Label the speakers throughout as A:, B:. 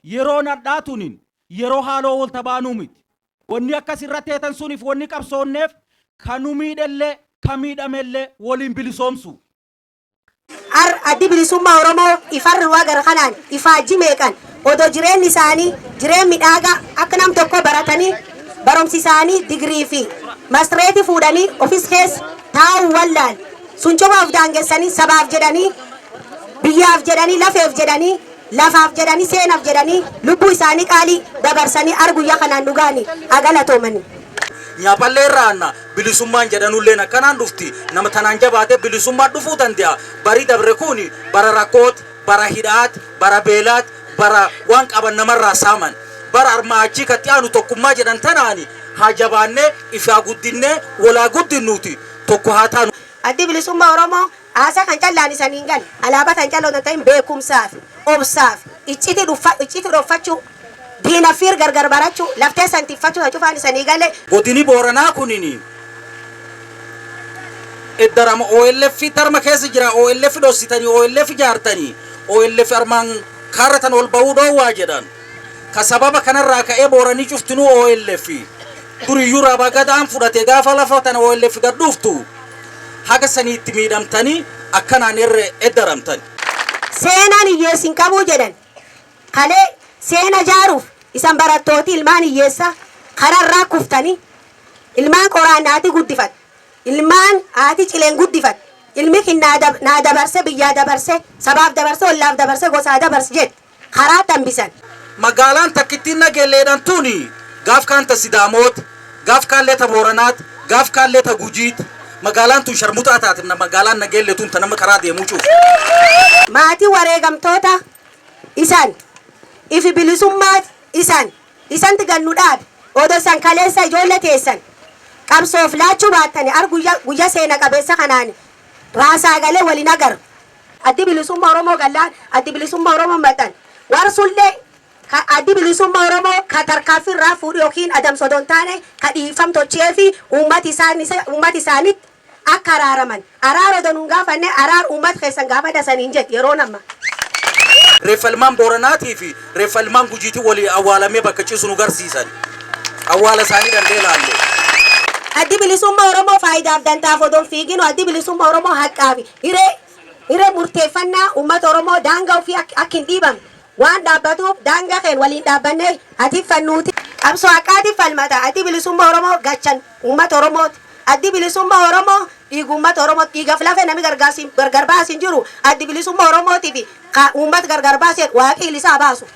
A: yeroo nadhaatunin yeroo haaloo wal tabaanuu miti. Wanni akkas irra teetan suniif wanni qabsoonneef kanu miidhellee kamiidhamellee waliin bilisoomsu.
B: Addi bilisummaa Oromoo ifarri waa gara kanaan ifaajji meeqan odoo jireenyi isaanii jireen midhaagaa akka nam tokko baratanii barumsi isaanii digirii fi mastireetii fuudhanii ofis keessa taa'uu wallaan sun cufaaf daangessanii sabaaf jedhanii biyyaaf jedhanii lafeef jedhanii lafaaf jedhanii seenaaf jedhanii lubbuu isaanii qaalii dabarsanii arguyyaa kanaan dhugaanii agalatoomanii.
A: Nyaapalee raana bilisummaan jedhanulleen akkanaan dhufti nama tanaan jabaatee bilisummaan dhufuu danda'a. Barii dabre kuni bara rakkoot, bara hidhaat, bara beelaat, bara waan qaban namarraa saaman. Bara armaa achii katti aanu tokkummaa jedhan tanaani haa jabaannee ifaa guddinnee walaa guddinnuuti tokko haa taanu.
B: Addi bilisummaa Oromoo aasaa kan callaan isaniin gal alaabaa kan calloon ta'in beekumsaaf obsaaf icciti dhuffachuu diina fiir gargar barachuu laftee santiffachuu cufaan isanii galee.
A: Godini Booranaa kunini eddarama OLF tarma keessa jira. OLF dhossitanii OLF jaartanii OLF armaan kaarratan ol bahuu dhoowwaa jedhan ka sababa kanarraa ka'ee Booranii cuftinuu OLF duriyyuu raabaa gadaan fudhate gaafa lafa tana OLF gad dhuftu haga saniitti miidhamtanii akkanaan irra eddaramtan.
B: Seenaan hiyyeessin qabuu jedhan kalee seena jaaruuf isan barattooti ilmaan hiyyeessa kararraa kuftanii ilmaan qoraan haati guddifat ilmaan haati cileen guddifat ilmi naa dabarse biyyaa dabarse sabaaf dabarse ollaaf dabarse gosaa dabarse jedhe karaa tambisan.
A: Magaalaan takkittiin nageelleedhaan tuni gaaf kaanta Sidaamoot gaaf kaallee ta Booranaat gaaf kaallee ta Gujiit magaalaan tun sharmutaa taate magaalaan nageellee tun ta nama karaa deemuu cuuf.
B: Maatii wareegamtoota isan ifi bilisummaat isanti gannu dhaabe odoo san kaleessa ijoollee teessan qabsoof laachuu baattani guyyaa seena qabeessa kanaan raasaa galee waliin agar. Addi bilisummaa Oromoo gallaan addi bilisummaa Oromoo maxxan warsullee addi bilisummaa Oromoo ka tarkaanfii irraa fuudhu yookiin adamsodoon taane ka dhiifam tochee fi uummati isaaniitti akka araaraman araara donuun gaafanne araar uummata keessan gaafa dasaniin jedhe yeroo nama.
A: Reeffalmaan Booranaatii fi reeffalmaan Gujiitii walii awwaalamee bakka ciisu nu garsiisan. Awwaala isaanii dandee laalle.
B: Addi bilisummaa Oromoo faayidaaf dantaaf odoon fiiginu addi bilisummaa Oromoo haqqaa fi hiree murteeffannaa uummata Oromoo daangaa ofii akka hin dhiibamne waan dhaabbatuuf daangaa keen waliin dhaabbannee atiiffannuuti. Qabsoo haqqaatiif falmata addi bilisummaa Oromoo gachan uummata Oromooti. Addi bilisummaa Oromoo dhiiga uummata Oromooti dhiigaaf lafee namni gargar baasin jiru addi bilisummaa Oromootii fi uummata gargar baasee waaqii isaa baasu.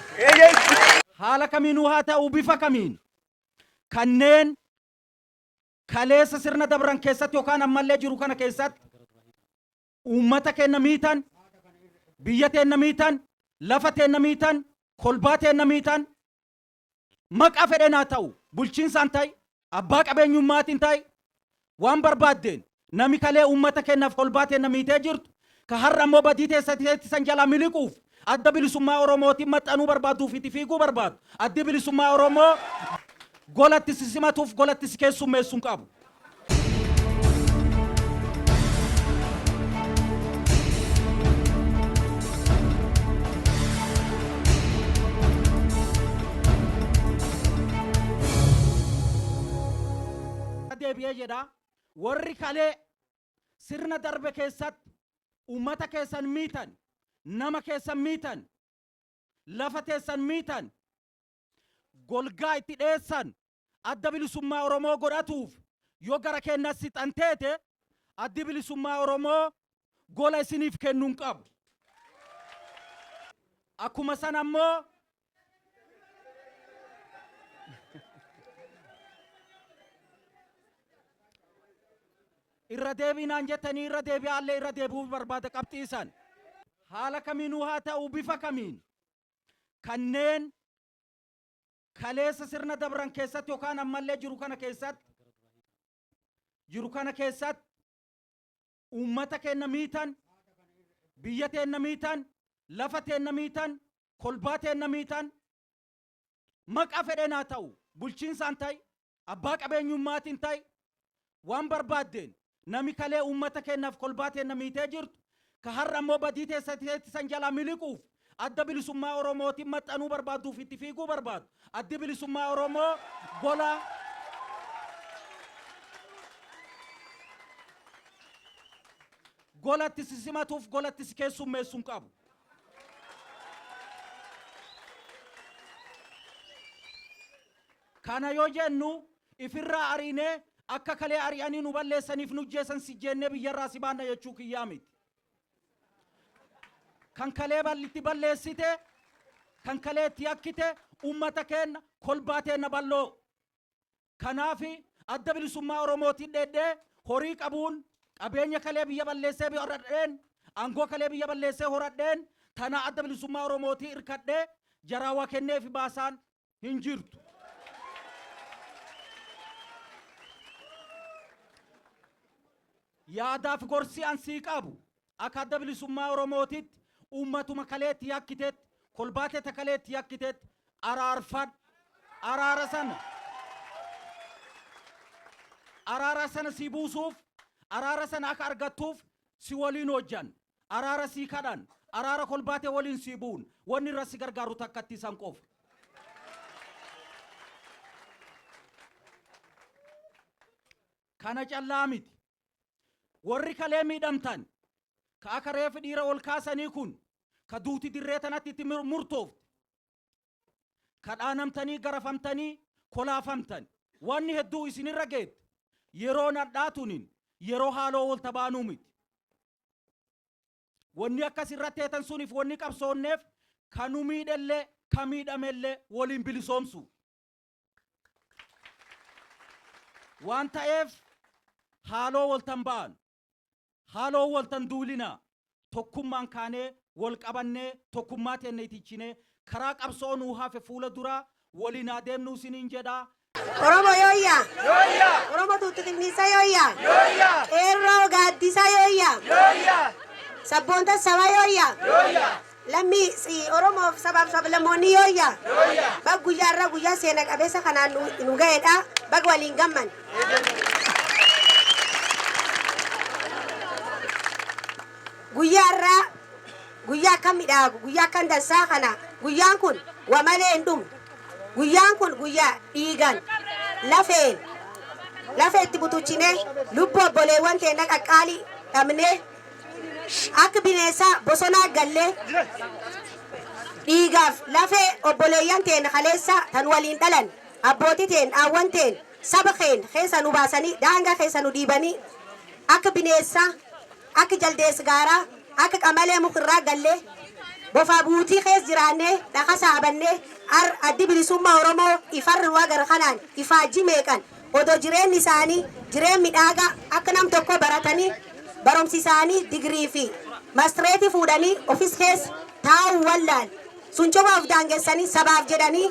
A: Haala kamiinuu haa ta'u bifa kamiin kanneen kaleessa sirna dabran keessatti yookaan ammallee jiru kana keessatti uummata keenya miitan biyya teenya miitan lafa teenya miitan kolbaa teenya miitan maqaa fedhen haa ta'u bulchiinsaan ta'e abbaa qabeenyummaatiin ta'e waan barbaaddeen nami kalee uummata keenyaaf kolbaa teenya miitee jirtu ka har'a ammoo badii teessatti san jalaa miliquuf adda bilisummaa Oromootiin maxxanuu barbaaduuf itti fiiguu barbaadu addi bilisummaa Oromoo golatti si simatuuf golatti si keessummeessuun qabu. Deebi'ee jedha warri kalee sirna darbe keessatti uummata keessan miitan nama keessan miitan lafa teessan miitan golgaa itti dheessan adda bilisummaa Oromoo godhatuuf yoo gara keenyas xanteete addi bilisummaa Oromoo gola isiniif kennuun qabu. Akkuma san ammoo irra deebinaan jettanii irra deebi'aallee irra deebi'uu barbaada qabxiisan haala kamiinuu haa ta'u bifa kamiin kanneen kaleessa sirna dabran keessatti yookaan ammallee jiru kana keessatti uummata keenya miitan biyya teenya miitan lafa teenya miitan kolbaa teenya miitan maqaa fedhen haa ta'u bulchiinsaan ta'e abbaa qabeenyummaatiin ta'e waan barbaaddeen nami kalee uummata keenyaaf kolbaa teenya miitee jirtu ka har'a ammoo badii teessatti san jalaa miliquuf adda bilisummaa Oromootiin maxxanuu barbaaduuf itti fiiguu barbaadu. Addi bilisummaa Oromoo golatti simatuuf golatti keessummeessuun qabu. Kana yoo jennu ifirraa ariinee akka kalee ari'anii nu balleessaniif nu jeessan si jennee biyyarraa si baanna jechuu kiyyaa miti. Kan kalee ballitti balleessite, kan kalee itti yakkite ummata keenya kolbaa teenna balloo. Kanaafi adda bilisummaa Oromootiin dheedhee horii qabuun qabeenya kalee biyya balleessee horadheen, aangoo kalee biyya balleessee horadheen, tana adda bilisummaa Oromootii irkadhee jaraawaa kenneefi baasaan hin jirtu. Yaadaaf gorsi ansii qabu akka adda bilisummaa Oromootitti ummatuma kaleetti yakkiteet kolbaatee takaleetti yakkiteet araarfadhu. Araara sana si buusuuf, araara sana akka argattuuf si waliin hojjan, araara si kadhan, araara kolbaatee waliin si buun, wanni irra si gargaaru takkatti isan qofa. Kana callaa miti. Warri kalee miidhamtan, ka akka reefi dhiira ol kaasanii kun, ka duuti dirree tanatti itti murtoofte, ka dhaanamtanii garafamtanii kolaafamtan, wanni hedduu isinirra geette, yeroo nadhaatunin, yeroo haaloo wal tabaanuu miti. Wanni akkas irratti heetan suniif wanni qabsoonneef, ka nu miidhellee, ka miidhamellee waliin bilisoomsu. Waan ta'eef haaloo wal tamba'an. Haaloo waltan duulina tokkummaan kaanee wal qabannee tokkummaa teenne itichinee karaa qabsoo nuu hafe fuula dura waliin adeemnuu siniin jedhaa.
B: Oromo yooyyaa. Oromo tuutuqinniisa yooyyaa. Qeerroo gaaddisa yooyyaa. Sabboonta saba yooyyaa. Lammii Oromoof sabaaf sablammoonni yooyyaa. Bag guyyaarra guyyaa seena qabeessa kanaan nu ga'edha. Bag waliin gamman. Guyyaarraa guyyaa kan midhaagu guyyaa kan dansaa kana guyyaan kun wamalee hin dhumne. Guyyaan kun guyyaa dhiigan lafeetti butuchinee lubbuu obboleewwan keenya qaqqaalii dhabnee akka bineensaa bosonaa gallee dhiigaaf lafee obboleeyyan teenya kaleessa tan waliin dhalan abbootii teenya aawwan teenya saba keenya keessa nu baasanii daangaa keessa nu dhiibanii akka bineensaa akka jaldeessa gaaraa akka qamalee mukirraa gallee bofa buutii keessa jiraannee dhaqa saabannee addi bilisummaa Oromoo ifarri wagar kanaan ifaajji meeqan odoo jireenyi isaanii jireen midhaagaa akka nam tokko baratanii barumsi isaanii digirii fi mastireetii fuudhanii ofis keessa taa'uu wallaan sun cofa of daangessanii sabaaf jedhanii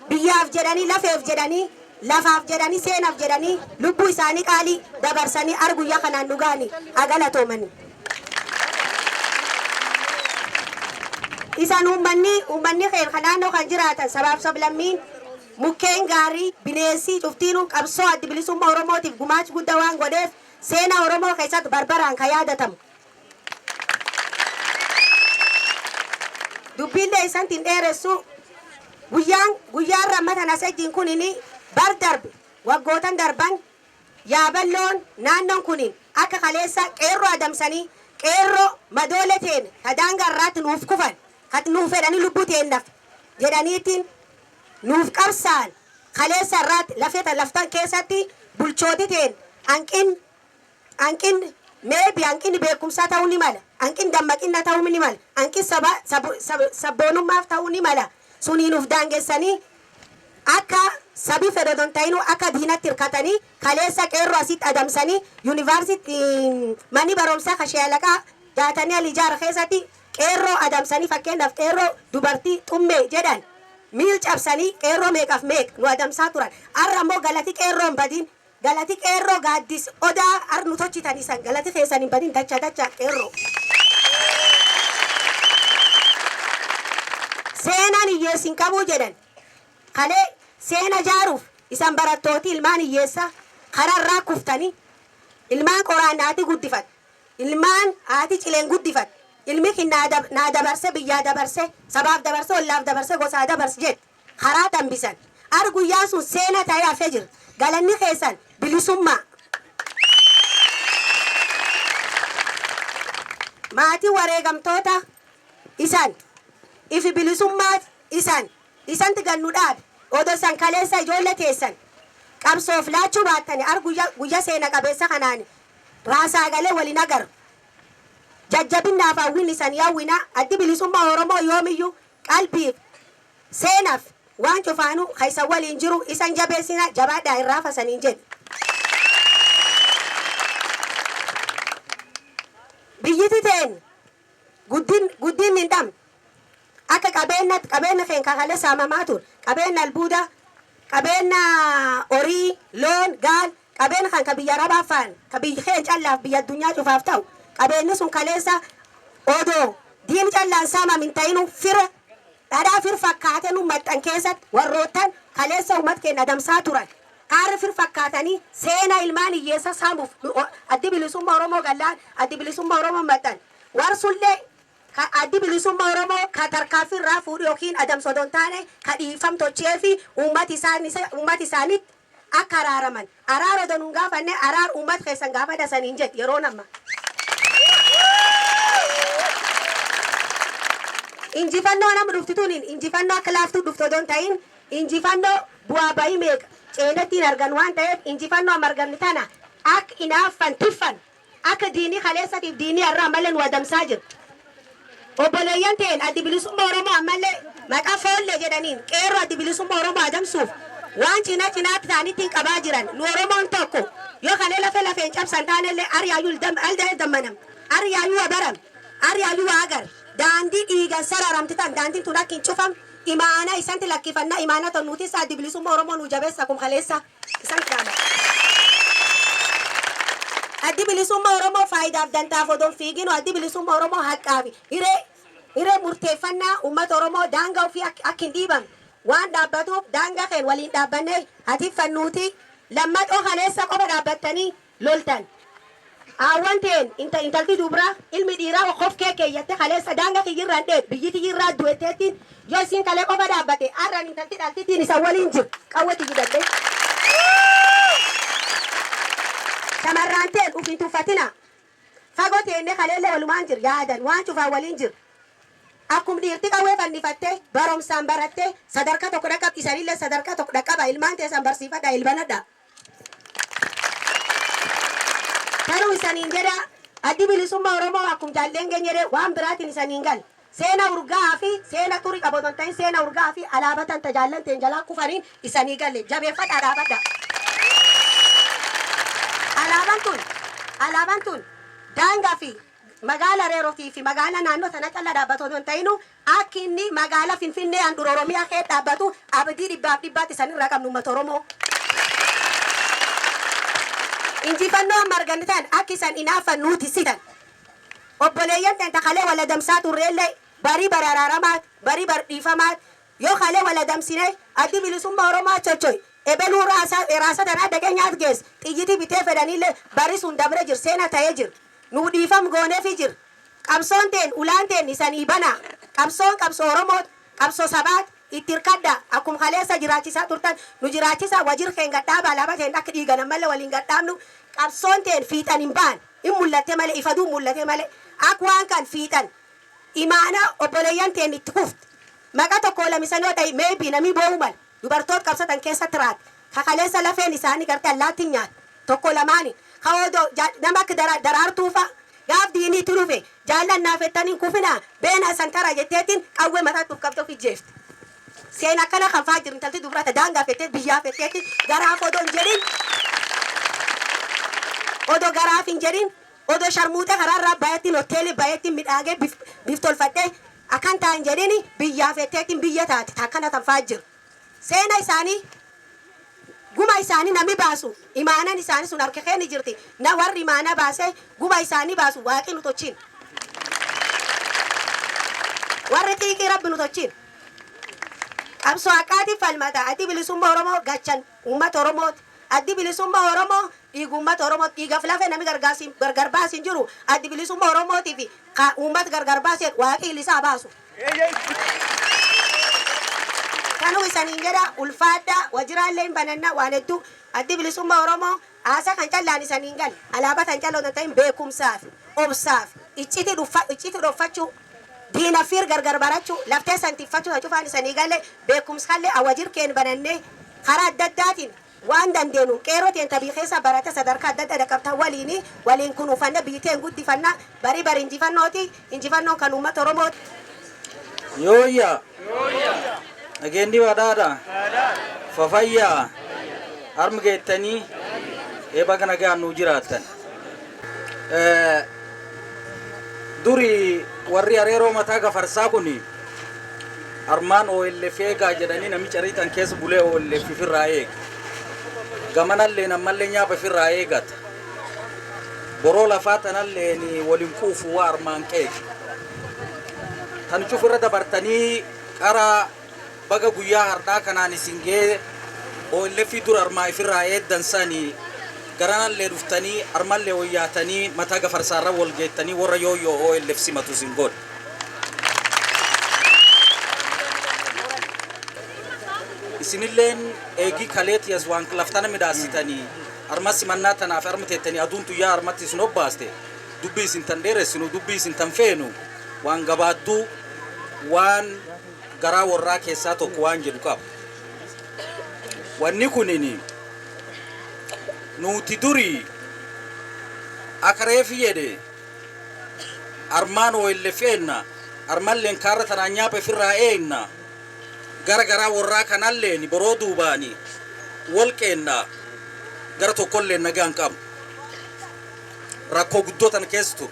B: biyyaaf jedhanii lafeef jedhanii lafaaf jedhanii seenaaf jedhanii lubbuu isaanii qaalii dabarsanii arguyyaa kanaan dhugaanii agalatoomanii. Isan uummanni keenya naannoo kan jiraatan sabaaf sablammiin mukkeen gaarii bineensi cuftiinuu qabsoo addi bilisummaa Oromootiif gumaacha guddaa waan godheef seenaa Oromoo keessatti barbaraan kan yaadatamu. Dubbiillee isantiin dheeressu guyyaan rammatan asajjiin kunini bar darbe waggootan darban yaaballoon naannoon kunin akka kaleessa qeerroo adamsanii qeerroo madoole teen daangaa irraatti nuuf kufan kat nuuf fedhanii lubbuu teennaaf jedhaniitiin nuuf qabsaan kaleessa irraatti lafeeta laftan keessatti bulchooti teen hanqin meebi hanqin beekumsaa ta'uu ni mala hanqin dammaqinna ta'uu ni mala hanqin sabboonummaaf ta'uu ni mala sunii nuuf daangessanii akka sabi fedhodon ta'inuu akka diinatti hirkatanii kaleessa qeerroo asitti adamsanii yuunivarsiitii manni barumsaa kasheelaqaa daatanii alijaara keessatti qeerroo adamsanii fakkeenyaaf qeerroo dubartii xummee jedhan miil cabsanii qeerroo meeqaaf meeq nu adamsaa turan har'a immoo galati qeerroo hin badin galati qeerroo gaaddis odaa har nu tochitanii san galati keessan hin badin dacha qeerroo. Seenaan hiyyeessin qabuu jedhan kalee seena jaaruuf isan barattooti ilmaan hiyyeessa kararraa kuftanii ilmaan qoraan haati guddifat ilmaan haati cileen guddifat ilmi kin naa dabarse biyyaa dabarse sabaaf dabarse ollaaf dabarse gosaa dabarse jedhe karaa tambisan ar guyyaa sun seena ta'ee hafee jira galanni keessan bilisummaa maatii wareegamtoota isan ifi bilisummaat isanti gannu dhaabe odoo san kaleessa ijoollee teessan qabsoof laachuu baattani ar guyya seena qabeessa kanaan raasaa galee waliin agar jajjabinnaaf hawwin isan hawwina addi bilisummaa oromoo yoomiyyuu qalbiif seenaaf waan cufaanu kaysan waliin jiru isan jabeessina jabaadhaa irraa fasaniin jedhe biyyiti teen guddin hin dhabne akka qabeenya keen kakalee saamamaa ture qabeenya albuuda qabeenya horii loon gaal qabeenya kan ka biyya arabaa faan ka biyya keen callaaf biyya addunyaa cufaaf ta'u qabeenyi sun kaleessa odoo diin callaan saamam hin ta'inu fira dhadhaa fir fakkaate nu maxxan keessatti warroottan kaleessa uummata keenya adamsaa turan kaarri fir fakkaatanii seena ilmaan hiyyeessa saamuuf addi bilisummaa oromoo gallaan addi bilisummaa oromoo maxxan warsullee addi bilisummaa oromoo ka tarkaanfii irraa fuudhu yookiin adamsoodon taane ka dhiifam tochee fi uummati isaanitti akka araaraman araara odoo nun gaafanne araar uummata keessan gaafa dasaniin jedhe yeroo nama injifannoo nama dhuftituuniin injifannoo akka laaftuu dhuftu odoo hin ta'in injifannoo bu'aa bayii meeqa ceenettiin argan waan ta'eef injifannoo amma arganne tana akka hinaaffan tuffan akka diinii kaleessatiif diinii irraa malee nu adamsaa jiru obboleeyyan ta'een addi bilisummaa oromoo ammallee maqaa foollee jedhaniin qeerroo addi bilisummaa oromoo adamsuuf waan cinaatti ta'anitti qabaa jiran nu oromoon tokko yoo kalee lafeen cabsan taanellee ariyaayuu dammanam ariyaayuu abaram ariyaayuu agar daandii dhiigan sararamti tan daandiin tun akka hin cufam imaana isanti lakkifannaa imaana tonnuuti isaa addi bilisummaa oromoo nu jabeessa kum kaleessa isan kiraama addi bilisummaa oromoo faayidaaf dantaaf odoon fiiginu addi bilisummaa oromoo haqqaafi hiree murteeffannaa uummata oromoo daangaa ofii akka hin dhiibamne waan dhaabbatuuf daangaa keen waliin dhaabbanne hatiffannuuti lammadhoo kaleessa qofa dhaabbattanii loltan awwan ta'een intalti dubraa ilmi dhiiraa qof keeyyatte kaleessa daangaa kiyyirraan dheed biyyiti yirraa du'etteettiin yoo isin kalee qofa dhaabbate arran intalti dhaltittiin isa waliin jiru qawwati gudadhe shamarraan ta'een ufiin tuffatina fagoo teenne kaleellee walumaan jiru yaadan waan cufaan waliin jiru akkum dhiirti qawwee fannifattee baromsaan barattee sadarkaa tokko dhaqqabdi isanillee sadarkaa tokko dhaqqaba ilmaan teessan barsiifadha ilbanadha tanuu isaniin jedha addi bilisummaa oromoo akkum jaalleen geenyedhe waan biraatiin isaniin gal seena urgaa fi seena turii qaboton ta'in seena urgaa fi alaabatan tajaallanteen jalaa kufaniin isanii galle jabeeffadha dhaabadha alaabaan tun daangaa fi magaala reerootii fi magaala naannoo sana calla dhaabbatu osoo hin ta'inu akka inni magaala finfinnee handhuura oromiyaa kee dhaabbatu abdii dhibbaatti isanirraa qabnu uummata oromoo. Injifannoo amma argannitan akka isan inaaffan nuti sitan obboleeyyan tenta kalee wal adamsaa turreellee barii baraaramaat barii bardhiifamaat yoo kalee wal adamsine addi bilisummaa oromoo chochoy ebeluu raasa tanaa dhageenyaat gees xiyyitii bitee fedhanillee bari sun dabre jir seena ta'ee jir nuu dhiifam gooneefi jir qabsoon teen ulaan teen isanii banaa qabsoo oromoo qabsoo sabaat itti hirkadda akkum kaleessa jiraachisaa turtan nu jiraachisaa wajir keen gadhaaba alaaba teen akka dhiiganan malee waliin gadhaabnu qabsoon teen fiixan hin baan in mul'atte malee ifaduu mul'ate malee ak waan kan fiixan imaana obboleeyyan teen itti kuft maqa tokko lamisanii yoo ta'e meebii namii boo'u mal dubartoota qabsatan keessatti raat kakaleessa lafeen isaanii gartee allaattiin nyaat tokko lamaani kawoodoo nama akka daraartuufa gaaf diiniitti dhufe jaallannaa fettaniin kufinaa beena santara jetteetiin qawwee mataa dhufkabte of ijjeefte. Seen akkana kan faa jiru intalti dubrata daangaa fettee biyyaa fetteetiin garaaf odoo hin jedhin odoo garaaf hin jedhin odoo sharmuutee karaarraa baay'attiin hoteelii baay'attiin midhaagee biftolfadhee akkan ta'an jedhini biyyaa fetteetiin biyya taate akkana kan faa jiru. Seena isaanii guma isaanii nami baasu imaanan isaanii sun harka keenya jirti na warri imaana baasee guma isaanii baasu waaqi nu tochiin warri xiiqii rabbi nu tochiin qabsoo akkaatiif falmata addi bilisummaa oromoo gachan uummata oromooti addi bilisummaa Oromoo dhiigummat Oromoo dhiigaaf lafee namni gargar baasin jiru addi bilisummaa Oromootii fi uummata gargar baasee waaqii isaa baasu. Kanu isaniin jedha ulfaadha wajiraallee bananna waan hedduu addi bilisummaa Oromoo asa kan callaan isaniin gal alaabaa tan calloo ta'in beekumsaaf obsaaf icciti dhuffachuu diina fiir gargar barachuu laftee santiffachuu hacufaan isanii galle beekumsaallee awajir keen banannee karaa adda addaatiin waan dandeenu qeeroo teen tabii keessa barate sadarkaa adda adda qabta waliin kun ufanne biiteen guddifanna bari injifannooti injifannoon kan uummata Oromoo.
C: Yooyya agendi wadaadha fafayyaa harma geettanii eeba kana gaannuu jiraattan duri warri areeroo mataa gafarsaa kun armaan OLF eegaa jedhanii nami cariitan keessa bulee OLF firraa eega gamanallee nammallee nyaapa firraa eegata boroo lafaa tanallee ni waliin kuufu waa armaan qeegi tan cufirra dabartanii qara baga guyyaa hardaa kanaan isin gee OLF dur armaa ifirraa eeddansanii garanallee dhuftanii armallee wayyaatanii mataa gafarsaarra wal geettanii warra yooyyoo OLF simatu isin godhe. Isinilleen eegii kaleetiyas waan laftana midhaasitanii arma simannaa tanaaf arma teettanii aduun tuyyaa armatti isin obbaaste dubbii isin tan dheeressinu dubbii isin tan feenu waan gabaadduu waan garaa warraa keessaa tokko waan jedhu qaba. Wanni kunini nuti duri akareefi jedhe armaan OLF eenna armalleen kaarra tanaan nyaapa firraa eenna gara garaa warraa kanalleen boroo duubaani wal qeenna gara tokkolleen nagaan qabu rakkoo guddootan keessatu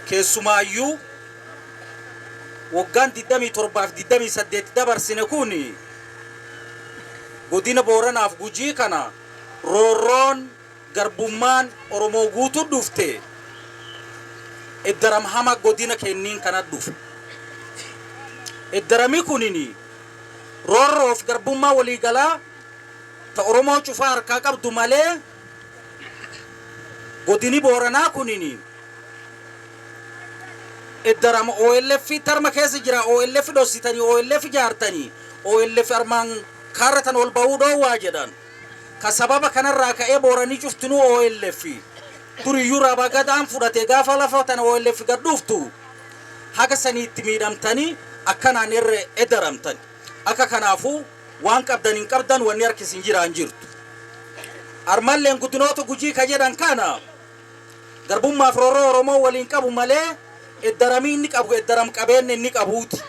C: keessumaayyuu waggaan 27 fi 28 dabarsine kun godina Booranaaf Gujii kana roorroon garbummaan Oromoo guutuu dhufte eddaram hama godina kenniin kana dhufe eddarami kunini roorroof garbummaa waliigalaa ta Oromoo cufaa harkaa qabdu malee godini Booranaa kunini eddaram OLF tarma keessa jira OLF dhossitanii OLF jaartanii OLF armaan kaarratan ol bahuu dhoowwaa jedhan ka sababa kanarraa ka'ee Booranii cuftinuu OLF duriyyuu raabaa gadaan fudhate gaafa lafa tan OLF gad dhuftu haga saniitti miidhamtanii akkanaan irra eddaramtan akka kanaafuu waan qabdan hin qabdan wanni harkisin jiraan jirtu armalleen guddinoota Gujii ka jedhan kana garbummaaf roorroo Oromoo waliin qabu malee eddaramii inni qabu eddaram qabeen inni qabuuti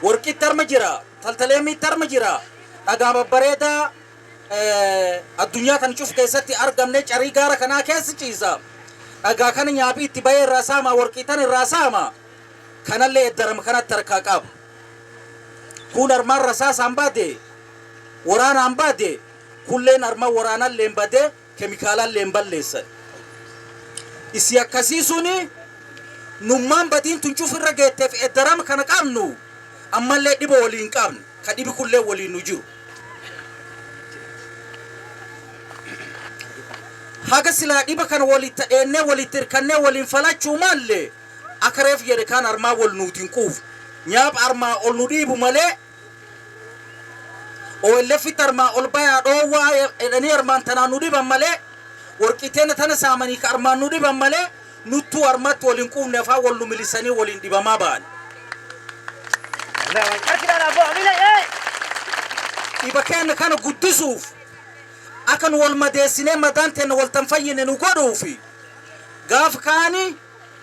C: warqitti arma jira taltaleemitti arma jira dhagaa babbareedaa addunyaa kan cuf keessatti argamne carii gaara kanaa keessa ciisa dhagaa kana nyaabii itti bahee irraa saama warqiitan irraa saama kanallee eddaram kanatti harkaa qaba kun armaan rasaasaan baade waraanaan baade kulleen armaan waraanalleen baade keemikaalalleen balleessan isi akkasii suni nummaan badiin tun cufirra geetteef eddaram kana qabnu ammallee dhiba waliin qabnu ka dhibi kullee waliin nu jiru haga silaa dhiba kana walitti ta'eennee walitti hirkannee waliin falachuu mallee akareef jedhe kaan armaa wal nuutiin quuf nyaap armaa ol nu dhiibu malee OLF armaa ol bayaa dhoowwaa edhanii armaan tanaan nu dhiban malee warqiteena tana saamanii ka armaan nu dhiban malee nuttuu armatti waliin quufne afaa wal nu milisanii waliin dhibamaa ba'an dhiba keenya kana guddisuuf akan wal madeessinee madaan teena waltan fayyine nu godhuufi gaaf kaani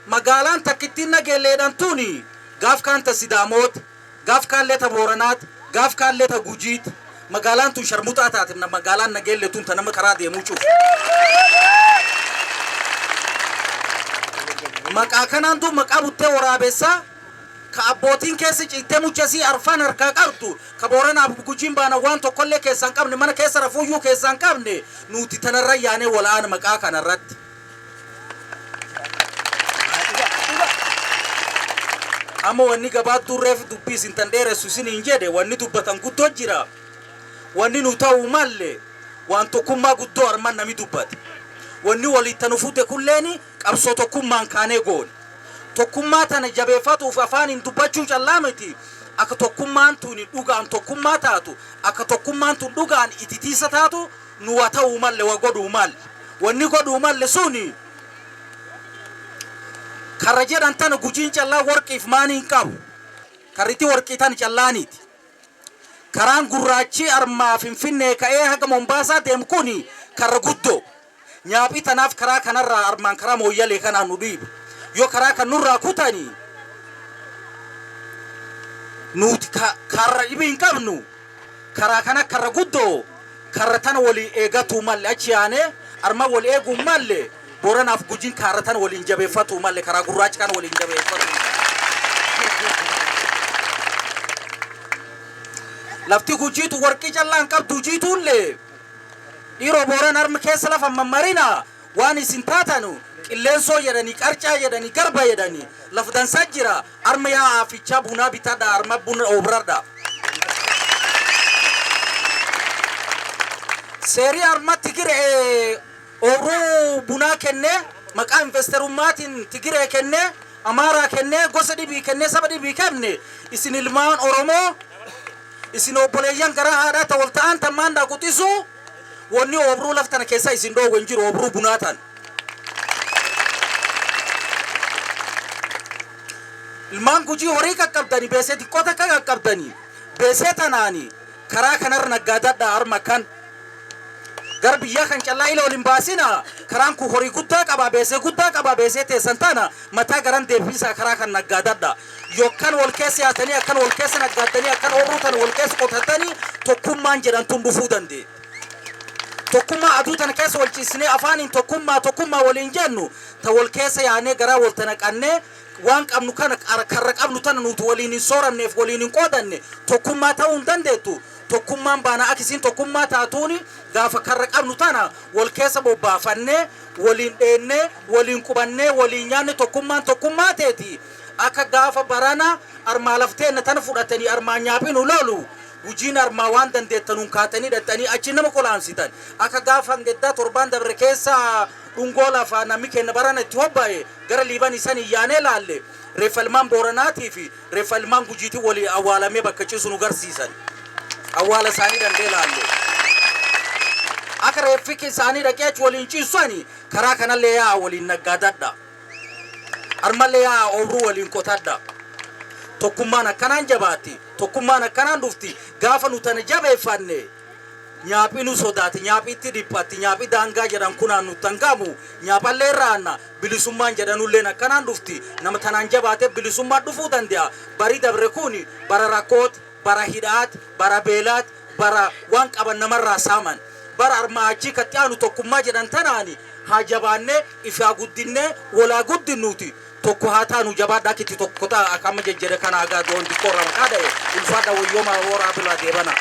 C: magaalaan takkittiin nageelleedhaan tuni gaaf kaan ta Sidaamoota gaaf kaallee ta Booranaat gaaf kaallee ta Gujiit magaalaan tun sharmuxaa taate magaalaan nageellee tun ta nama karaa deemuu cuuf maqaa kanaan tun maqaa buttee waraabessaa ka abbootiin keessa ciittee muchasii arfaan harkaa qabdu ka Booranaaf Gujiin baana waan tokkollee keessaan qabne mana keessa rafuuyyuu keessaan qabne nuti tanarra yaanee wal'aan maqaa kanarratti amma wanni gabaattuu reef dubbii isin tan dheeressu isiniin jedhe wanni dubbatan guddoo jira wanni nu ta'u malle waan tokkummaa guddoo arman nami dubbate wanni walitti nufuute kulleeni qabsoo tokkummaan kaanee goone tokkummaa tana jabeeffatuuf afaan hin dubbachuu callaa miti akka tokkummaan tun dhugaan tokkummaa taatu akka tokkummaan tun dhugaan ititiisa taatu nu wa ta'u malle wa godhuu malle wanni godhuu malle suni karra jedhan tana gujiin callaa warqiif maaniin qabu karriti warqii tan callaaniiti karaan gurraachi armaa Finfinnee ka'ee haga Mombaasaa deemu kuni karra guddoo nyaaphii tanaaf karaa kanarraa armaan karaa Mooyyalee kanaan nu dhiibu yoo karaa kan nurraa kutanii nuti karra dhibii hin qabnu karaa kana karra guddoo karra tana walii eegatu malle achi yaanee arma walii eeguu malle Boranaaf gujiin karra tana waliin jabeeffatu malle karaa gurraachi kana waliin jabeeffatu lafti gujiitu warqii callaan qabdu jiituullee dhiiroo Boran arma keessa lafa mammarina waan isin taatanu qilleensoo jedhanii qarcaa jedhanii garba jedhanii laf dansaa jira arma yaa afichaa bunaa bitadha arma buna obrarda seerii arma Tigiree obruu bunaa kenne maqaa investerummaatiin Tigiree kenne Amaaraa kenne gosa dhibii kenne saba dhibii kenne isin ilmaan Oromoo isin obboleeyyan gara haadhaa ta'u ta'an tammaandaa qutisu wanni obruu laftana keessa isin dhoowwan jiru obruu bunaatan ilmaan Gujii horii qaqqabdanii beesee xiqqoo takka qaqqabdanii beesee tanaanii karaa kanarra naggaadadha arma kan gar biyya kan callaa ila olin baasina karaan ku horii guddaa qaba beesee teessan tana mataa garan deebisa karaa kan naggaadadha yokkan wal keessa yaatanii akkan wal keessa naggaadanii akkan obruu tan wal keessa qotatanii tokkummaan jedhan tun dhufuu dandee tokkummaa aduu tana keessa wal ciisnee afaaniin tokkummaa waliin jennu ta wal keessa yaanee garaa wal tanaqannee waan qabnu kana karra qabnu tana nuti waliin hin sooramneef waliin hin qoodanne tokkummaa ta'uu hin dandeettu tokkummaan baana akkasiin tokkummaa taatuuni gaafa karra qabnu tana wal keessa bobbaafannee waliin dheennee waliin qubannee waliin nyaanne tokkummaa teeti akka gaafa barana armaa lafteenna tana fudhatanii armaa nyaaphin ulolu gujiin armaa waan dandeettanuun kaatanii dhattanii achi nama qolaansitan akka gaafa geddaa torbaan dabre keessa dhungoo lafaa namni kenna barana itti hobbaa'e gara liiban isan iyyaanee laalle reeffalmaan Booranaatii fi reeffalmaan Gujiitii walii awwaalamee bakka ciisu nu garsiisan awwaala isaanii dandee laalle akka reeffiki isaanii dhaqee achi waliin ciisani karaa kanallee yaa waliin naggaadadha armallee yaa obruu waliin qotadha tokkummaan akkanaan jabaatti tokkummaan akkanaan dhufti gaafa nu tana jabeeffanne nyaaphii nu sodaati nyaaphiitti dhiphatti nyaaphii daangaa jedhan kunaan nu tangamu nyaaphallee raanna bilisummaan jedhanulleen akkanaan dhufti nama tanaan jabaate bilisummaa dhufuu danda'a barii dabre kun bara rakkoot bara hidhaat bara beelaat bara waan qaban namarraa saaman bara armaa achii katti aanu tokkummaa jedhan tanaani haa jabaanne ifaa guddinne walaa guddinnuuti tokko haa taanu jabaadhaa kitti tokko ta'a akkama jejjede kana agaa doon dikkoorra maqaa dha'e ulfaadha wayyooma horaa bilaa deebana.